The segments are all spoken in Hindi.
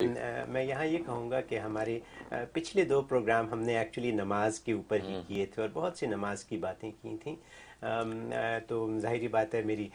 मैं यहाँ ये कहूँगा कि हमारे पिछले दो प्रोग्राम हमने एक्चुअली नमाज के ऊपर ही किए थे और बहुत सी नमाज की बातें की थी। तो जाहिर बात है मेरी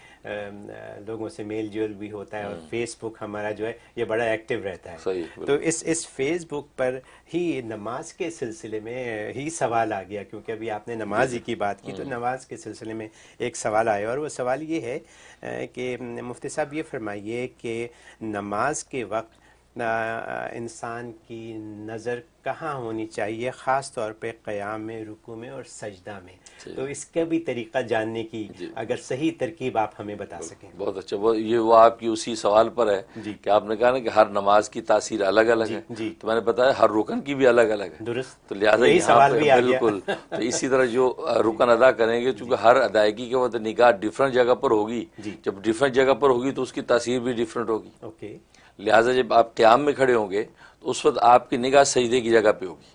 लोगों से मेल जोल भी होता है और फेसबुक हमारा जो है ये बड़ा एक्टिव रहता है। सही, तो इस फेसबुक पर ही नमाज के सिलसिले में ही सवाल आ गया, क्योंकि अभी आपने नमाज ही की बात की, तो नमाज के सिलसिले में एक सवाल आया और वो सवाल ये है कि मुफ्ती साहब ये फरमाइए कि नमाज के वक्त इंसान की नज़र कहाँ होनी चाहिए, ख़ास तौर पे क़याम में, रुकू में और सजदा में। तो इसका भी तरीक़ा जानने की अगर सही तरकीब आप हमें बता सकें। बहुत अच्छा। वो आपकी उसी सवाल पर है कि आपने कहा ना कि हर नमाज की तासीर अलग अलग है। तो मैंने बताया हर रुकन की भी अलग अलग है। दुरुस्त। तो लिहाजा यही सवाल भी आ बिल्कुल तो इसी तरह जो रुकन अदा करेंगे, चूंकि हर अदायगी के वक्त निगाह डिफरेंट जगह पर होगी, जब डिफरेंट जगह पर होगी तो उसकी तासीर भी डिफरेंट होगी। ओके। लिहाजा जब आप क़याम में खड़े होंगे तो उस वक्त आपकी निगाह सजदे की जगह पे होगी।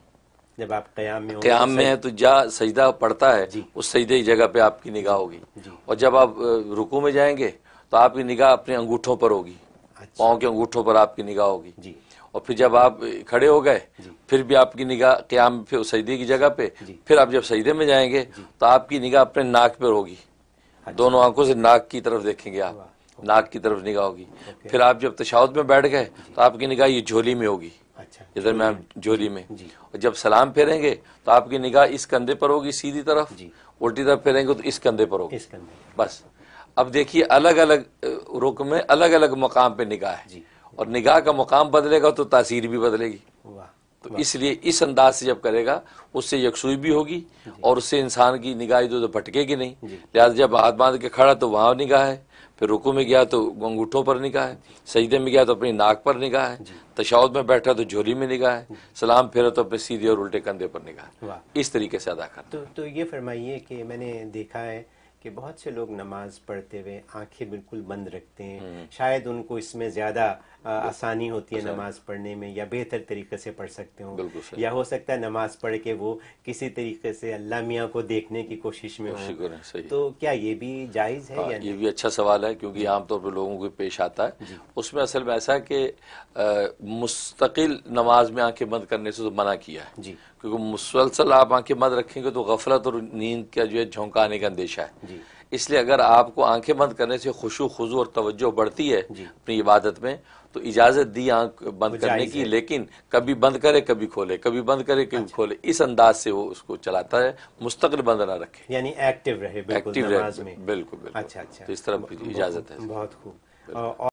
जब आप क़याम में है तो जहाँ सजदा पड़ता है उस सजदे की जगह पे आपकी निगाह होगी। और जब आप रुकू में जाएंगे तो आपकी निगाह अपने अंगूठों पर होगी। अच्छा। पाँव के अंगूठों पर आपकी निगाह होगी। जी। और फिर जब आप खड़े हो गए फिर भी आपकी निगाह क़याम फिर सजदे की जगह पे। फिर आप जब सजदे में जाएंगे तो आपकी निगाह अपने नाक पर होगी। दोनों आंखों से नाक की तरफ देखेंगे, आप नाक की तरफ निगाह होगी। फिर आप जब तशहुद में बैठ गए तो आपकी निगाह ये झोली में होगी। अच्छा। इधर में आप झोली में। और जब सलाम फेरेंगे तो आपकी निगाह इस कंधे पर होगी सीधी तरफ, उल्टी तरफ फेरेंगे तो इस कंधे पर होगी। बस अब देखिए अलग अलग रुक में अलग अलग मकाम पे निगाह है और निगाह का मकाम बदलेगा तो तासीर भी बदलेगी। तो इसलिए इस अंदाज से जब करेगा उससे यकसुई भी होगी और उससे इंसान की निगाह इधर भटकेगी नहीं। लिहाजा जब हाथ बांध के खड़ा तो वहाँ निगाह है, फिर रुकू में गया तो अंगूठों पर निगाह है, सजदे में गया तो अपनी नाक पर निगाह है, तशहुद में बैठा तो झोली में निगाह है, सलाम फेरा तो अपने सीधे और उल्टे कंधे पर निगाह है। इस तरीके से अदा करना। तो ये फरमाइए कि मैंने देखा है कि बहुत से लोग नमाज पढ़ते हुए आंखें बिल्कुल बंद रखते हैं। शायद उनको इसमें ज़्यादा आसानी होती है नमाज पढ़ने में, या बेहतर तरीके से पढ़ सकते हो, या हो सकता है नमाज पढ़ के वो किसी तरीके से अल्लाह मियाँ को देखने की कोशिश में हो। तो क्या ये भी जायज़ है या नहीं? ये भी अच्छा सवाल है, क्योंकि आमतौर पर लोगों को पेश आता है। उसमें असल में ऐसा है कि मुस्तकिल नमाज में आंखें बंद करने से तो मना किया है, क्योंकि मुसलसल आप आंखें बंद रखेंगे तो गफलत और नींद का जो है झोंका आने का अंदेशा है। इसलिए अगर आपको आंखें बंद करने से खुशू खुजू और तवज्जो बढ़ती है अपनी इबादत में तो इजाजत दी आंख बंद करने की, लेकिन कभी बंद करे कभी खोले, कभी बंद करे कभी खोले, इस अंदाज से वो उसको चलाता है। मुस्तकिल बंद ना रखे, यानी एक्टिव रहे, एक्टिव रहे। बिल्कुल। अच्छा। तो इस तरह की इजाजत है। बहुत खूब।